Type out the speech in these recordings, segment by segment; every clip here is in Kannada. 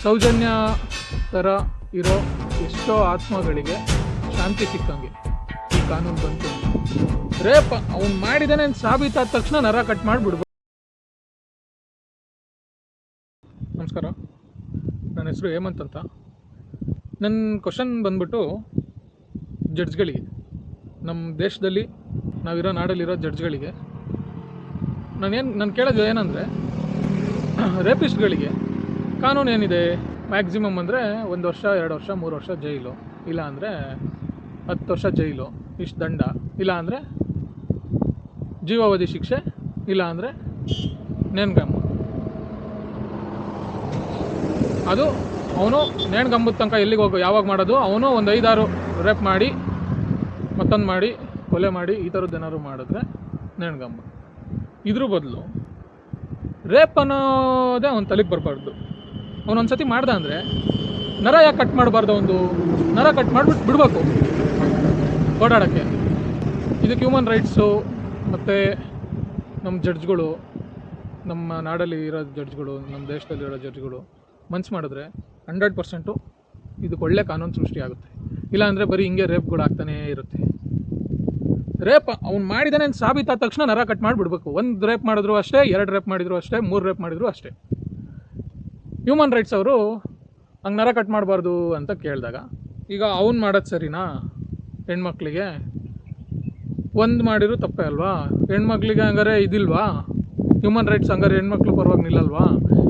ಸೌಜನ್ಯ ಥರ ಇರೋ ಎಷ್ಟೋ ಆತ್ಮಗಳಿಗೆ ಶಾಂತಿ ಸಿಕ್ಕಂಗೆ ಈ ಕಾನೂನು ಬಂತು. ರೇಪ್ ಅವ್ನು ಮಾಡಿದಾನೆ ಸಾಬೀತಾದ ತಕ್ಷಣ ನರ ಕಟ್ ಮಾಡಿಬಿಡ್ಬೋದು. ನಮಸ್ಕಾರ, ನನ್ನ ಹೆಸರು ಹೇಮಂತ್ ಅಂತ. ನನ್ನ ಕ್ವಶನ್ ಬಂದ್ಬಿಟ್ಟು ಜಡ್ಜ್ಗಳಿಗೆ, ನಮ್ಮ ದೇಶದಲ್ಲಿ ನಾವಿರೋ ನಾಡಲ್ಲಿರೋ ಜಡ್ಜ್ಗಳಿಗೆ ನಾನು ಕೇಳೋದು ಏನಂದರೆ, ರೇಪಿಸ್ಟ್ಗಳಿಗೆ ಕಾನೂನು ಏನಿದೆ? ಮ್ಯಾಕ್ಸಿಮಮ್ ಅಂದರೆ 1 ವರ್ಷ 2 ವರ್ಷ 3 ವರ್ಷ ಜೈಲು, ಇಲ್ಲ ಅಂದರೆ 10 ವರ್ಷ ಜೈಲು, ಇಷ್ಟು ದಂಡ, ಇಲ್ಲ ಅಂದರೆ ಜೀವಾವಧಿ ಶಿಕ್ಷೆ, ಇಲ್ಲ ಅಂದರೆ ನೇಣ್ಗಂಬ. ಅದು ಅವನು ನೇಣ್ಗಂಬದ ತನಕ ಎಲ್ಲಿಗೆ ಹೋಗೋ ಯಾವಾಗ ಮಾಡೋದು? ಅವನು ಒಂದು 5-6 ರೇಪ್ ಮಾಡಿ ಮತ್ತೊಂದು ಮಾಡಿ ಕೊಲೆ ಮಾಡಿ ಈ ಥರದ್ದು ಏನಾದ್ರು ಮಾಡಿದ್ರೆ ನೇಣ್ಗಂಬ. ಇದ್ರ ಬದಲು ರೇಪ್ ಅನ್ನೋದೇ ಅವ್ನ ತಲೆಗೆ ಬರಬಾರ್ದು. ಅವನೊಂದು ಸತಿ ಮಾಡ್ದ ಅಂದರೆ ನರ ಯಾಕೆ ಕಟ್ ಮಾಡಬಾರ್ದು? ಒಂದು ನರ ಕಟ್ ಮಾಡಿಬಿಟ್ಟು ಬಿಡಬೇಕು ಓಡಾಡೋಕ್ಕೆ. ಇದಕ್ಕೆ ಹ್ಯೂಮನ್ ರೈಟ್ಸು ಮತ್ತು ನಮ್ಮ ಜಡ್ಜ್ಗಳು, ನಮ್ಮ ನಾಡಲ್ಲಿ ಇರೋ ಜಡ್ಜ್ಗಳು, ನಮ್ಮ ದೇಶದಲ್ಲಿರೋ ಜಡ್ಜ್ಗಳು ಮನ್ಸು ಮಾಡಿದ್ರೆ 100% ಇದಕ್ಕೆ ಒಳ್ಳೆ ಕಾನೂನು ಸೃಷ್ಟಿಯಾಗುತ್ತೆ. ಇಲ್ಲಾಂದರೆ ಬರೀ ಹಿಂಗೆ ರೇಪ್ಗಳು ಆಗ್ತಾನೇ ಇರುತ್ತೆ. ರೇಪ್ ಅವ್ನು ಮಾಡಿದಾನೆ ಸಾಬೀತಾದ ತಕ್ಷಣ ನರ ಕಟ್ ಮಾಡಿಬಿಡ್ಬೇಕು. 1 ರೇಪ್ ಮಾಡಿದ್ರು ಅಷ್ಟೇ, 2 ರೇಪ್ ಮಾಡಿದ್ರು ಅಷ್ಟೇ, 3 ರೇಪ್ ಮಾಡಿದ್ರು ಅಷ್ಟೇ. ಹ್ಯೂಮನ್ ರೈಟ್ಸ್ ಅವರು ಹಂಗೆ ನರ ಕಟ್ ಮಾಡಬಾರ್ದು ಅಂತ ಕೇಳಿದಾಗ, ಈಗ ಅವ್ನು ಮಾಡೋದು ಸರಿನಾ? ಹೆಣ್ಮಕ್ಳಿಗೆ 1 ಮಾಡಿದ್ರು ತಪ್ಪೇ ಅಲ್ವಾ? ಹೆಣ್ಮಕ್ಳಿಗೆ ಹಂಗಾರೆ ಇದಿಲ್ವಾ ಹ್ಯೂಮನ್ ರೈಟ್ಸ್? ಹಂಗಾರೆ ಹೆಣ್ಮಕ್ಳು ಪರವಾಗಿ ನಿಲ್ಲಲ್ವಾ?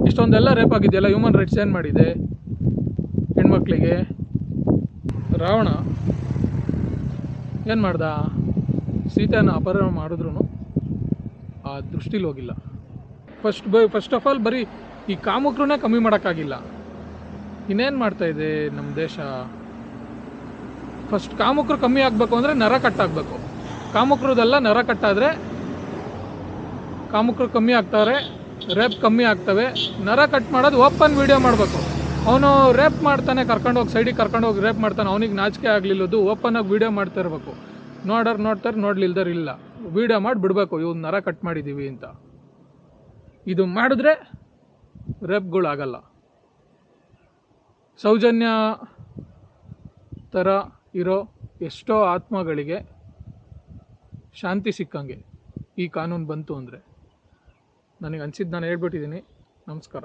ಇಷ್ಟೊಂದೆಲ್ಲ ರೇಪ್ ಆಗಿದೆಯಲ್ಲ, ಹ್ಯೂಮನ್ ರೈಟ್ಸ್ ಏನು ಮಾಡಿದೆ ಹೆಣ್ಮಕ್ಳಿಗೆ? ರಾವಣ ಏನು ಮಾಡ್ದ? ಸೀತೆಯನ್ನು ಅಪಹರಣ ಮಾಡಿದ್ರು ಆ ದೃಷ್ಟಿಲಿ ಹೋಗಿಲ್ಲ. ಫಸ್ಟ್ ಆಫ್ ಆಲ್ ಬರೀ ಈ ಕಾಮುಕರನ್ನೇ ಕಮ್ಮಿ ಮಾಡೋಕ್ಕಾಗಿಲ್ಲ, ಇನ್ನೇನು ಮಾಡ್ತಾಯಿದೆ ನಮ್ಮ ದೇಶ? ಫಸ್ಟ್ ಕಾಮುಕರು ಕಮ್ಮಿ ಆಗಬೇಕು ಅಂದರೆ ನರ ಕಟ್ಟಾಗಬೇಕು. ಕಾಮುಕರದೆಲ್ಲ ನರ ಕಟ್ಟಾದರೆ ಕಾಮುಕರು ಕಮ್ಮಿ ಆಗ್ತಾರೆ, ರೇಪ್ ಕಮ್ಮಿ ಆಗ್ತವೆ. ನರ ಕಟ್ ಮಾಡೋದು ಓಪನ್ ವೀಡಿಯೋ ಮಾಡಬೇಕು. ಅವನು ರೇಪ್ ಮಾಡ್ತಾನೆ, ಕರ್ಕೊಂಡೋಗಿ ಸೈಡಿಗೆ ಕರ್ಕೊಂಡೋಗಿ ರೇಪ್ ಮಾಡ್ತಾನೆ, ಅವನಿಗೆ ನಾಚಿಕೆ ಆಗಲಿಲ್ಲದು ಓಪನ್ನಾಗಿ ವೀಡಿಯೋ ಮಾಡ್ತಾ ಇರಬೇಕು. ನೋಡ್ತಾರೆ, ನೋಡ್ಲಿಲ್ದಾರೆ ಇಲ್ಲ, ವೀಡಿಯೋ ಮಾಡಿ ಬಿಡಬೇಕು, ಇವ್ನು ನರ ಕಟ್ ಮಾಡಿದ್ದೀವಿ ಅಂತ. ಇದು ಮಾಡಿದ್ರೆ ರೇಪ್ಗಳಾಗಲ್ಲ. ಸೌಜನ್ಯ ಥರ ಇರೋ ಎಷ್ಟೋ ಆತ್ಮಗಳಿಗೆ ಶಾಂತಿ ಸಿಕ್ಕಂಗೆ ಈ ಕಾನೂನು ಬಂತು ಅಂದರೆ. ನನಗೆ ಅನಿಸಿದ್ದು ನಾನು ಹೇಳ್ಬಿಟ್ಟಿದ್ದೀನಿ. ನಮಸ್ಕಾರ.